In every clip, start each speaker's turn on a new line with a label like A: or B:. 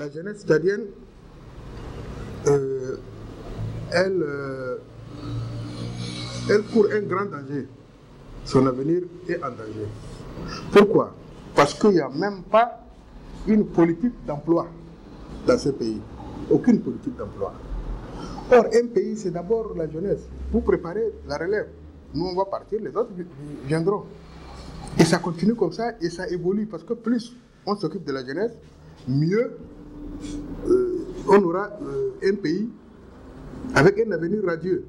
A: la jeunesse tchadienne, elle court un grand danger. Son avenir est en danger. Pourquoi? Parce qu'il n'y a même pas une politique d'emploi dans ce pays. Aucune politique d'emploi. Or, un pays, c'est d'abord la jeunesse. Pour préparer la relève. Nous, on va partir, les autres viendront. Et ça continue comme ça, et ça évolue. Parce que plus on s'occupe de la jeunesse, mieux on aura un pays avec un avenir radieux.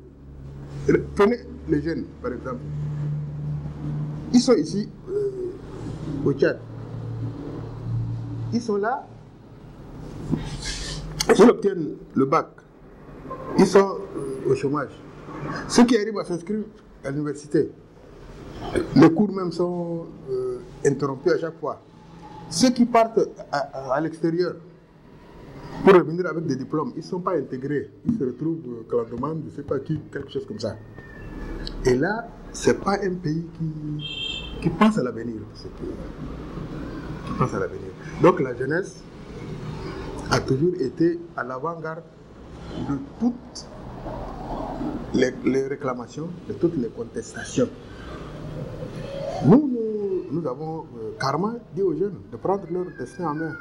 A: Prenez les jeunes, par exemple. Ils sont ici, au Tchad. Ils sont là, ils obtiennent le bac. Ils sont au chômage. Ceux qui arrivent à s'inscrire à l'université, les cours même sont interrompus à chaque fois. Ceux qui partent à l'extérieur pour revenir avec des diplômes, ils ne sont pas intégrés. Ils se retrouvent clandestins, je ne sais pas qui, quelque chose comme ça. Et là, ce n'est pas un pays qui pense à l'avenir. Qui pense à l'avenir. Donc la jeunesse a toujours été à l'avant-garde de toutes les réclamations, de toutes les contestations. Nous avons carrément dit aux jeunes de prendre leur destin en main,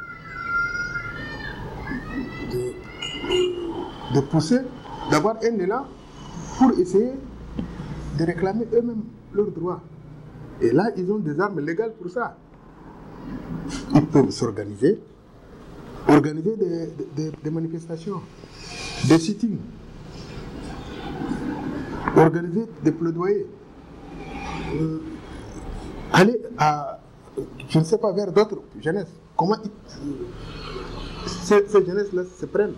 A: de pousser, d'avoir un élan pour essayer de réclamer eux-mêmes leurs droits. Et là, ils ont des armes légales pour ça. Ils peuvent s'organiser, organiser des manifestations, des sittings, organiser des plaidoyers, aller à, je ne sais pas, vers d'autres jeunesses. Comment ces jeunesses-là se prennent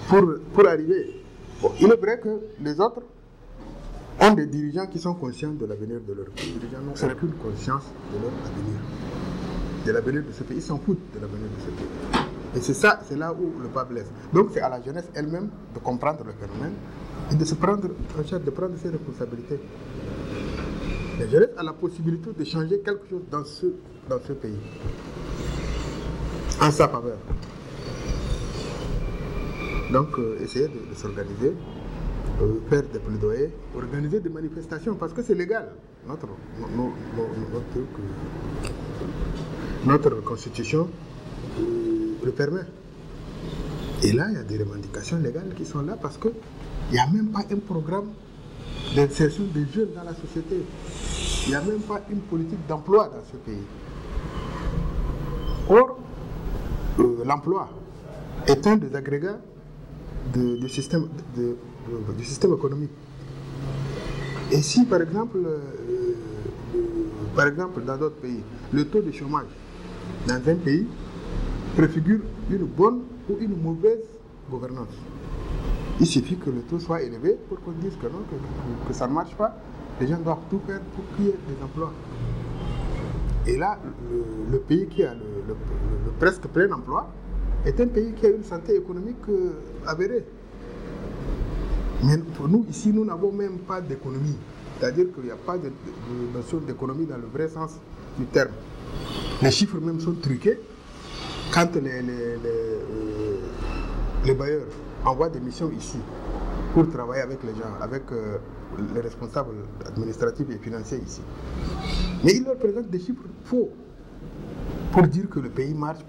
A: pour arriver. Bon, il est vrai que les autres ont des dirigeants qui sont conscients de l'avenir de leur pays. Les dirigeants n'ont aucune conscience de leur avenir, de l'avenir de ce pays. Ils s'en foutent de l'avenir de ce pays. Et c'est ça, c'est là où le bas blesse. Donc c'est à la jeunesse elle-même de comprendre le phénomène et de se prendre en charge, de prendre ses responsabilités. La jeunesse a la possibilité de changer quelque chose dans ce pays, en sa faveur. Donc essayer de s'organiser, faire des plaidoyers, organiser des manifestations, parce que c'est légal. Notre constitution le permet. Et là, il y a des revendications légales qui sont là parce qu'il n'y a même pas un programme d'insertion des jeunes dans la société. Il n'y a même pas une politique d'emploi dans ce pays. Or, l'emploi est un des agrégats du système économique. Et si, par exemple, dans d'autres pays, le taux de chômage dans un pays préfigure une bonne ou une mauvaise gouvernance. Il suffit que le taux soit élevé pour qu'on dise que non, que ça ne marche pas. Les gens doivent tout faire pour qu'il y ait des emplois. Et là, le pays qui a le presque plein emploi est un pays qui a une santé économique avérée. Mais pour nous, ici, nous n'avons même pas d'économie. C'est-à-dire qu'il n'y a pas de notion d'économie dans le vrai sens du terme. Les chiffres même sont truqués. Quand les bailleurs envoient des missions ici pour travailler avec les gens, avec les responsables administratifs et financiers ici. Mais ils leur présentent des chiffres faux pour dire que le pays marche,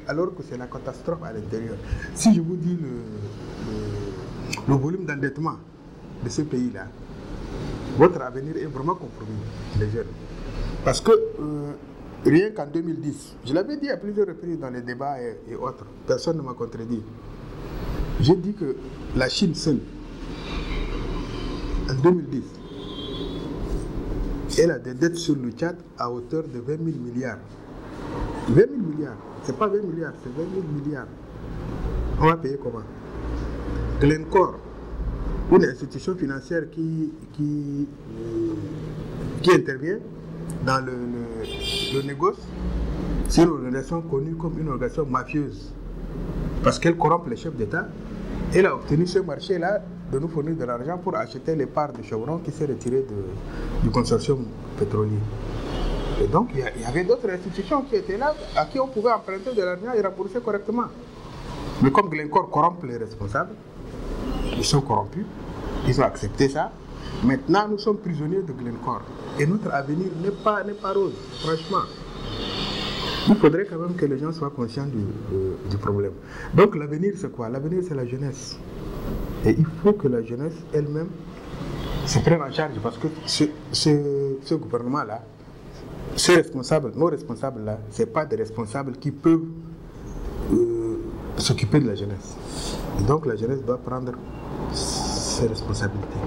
A: alors que c'est la catastrophe à l'intérieur. Si je vous dis le volume d'endettement de ce pays-là, votre avenir est vraiment compromis, les jeunes. Parce que rien qu'en 2010, je l'avais dit à plusieurs reprises dans les débats et autres, personne ne m'a contredit. J'ai dit que la Chine seule, en 2010, elle a des dettes sur le Tchad à hauteur de 20 000 milliards. 20 000 milliards, c'est pas 20 milliards, c'est 20 000 milliards. On va payer comment? Glencore, une institution financière qui intervient dans le négoce, c'est une organisation connue comme une organisation mafieuse. Parce qu'elle corrompt les chefs d'État. Elle a obtenu ce marché-là de nous fournir de l'argent pour acheter les parts de Chevron qui s'est retiré du consortium pétrolier. Et donc, il y avait d'autres institutions qui étaient là, à qui on pouvait emprunter de l'argent et rembourser correctement. Mais comme Glencore corrompt les responsables, ils sont corrompus, ils ont accepté ça. Maintenant, nous sommes prisonniers de Glencore. Et notre avenir n'est pas rose, franchement. Il faudrait quand même que les gens soient conscients du problème. Donc l'avenir, c'est quoi? L'avenir, c'est la jeunesse. Et il faut que la jeunesse elle-même se prenne en charge, parce que ce gouvernement-là, ces responsables, nos responsables-là, ce n'est pas des responsables qui peuvent s'occuper de la jeunesse. Et donc la jeunesse doit prendre ses responsabilités.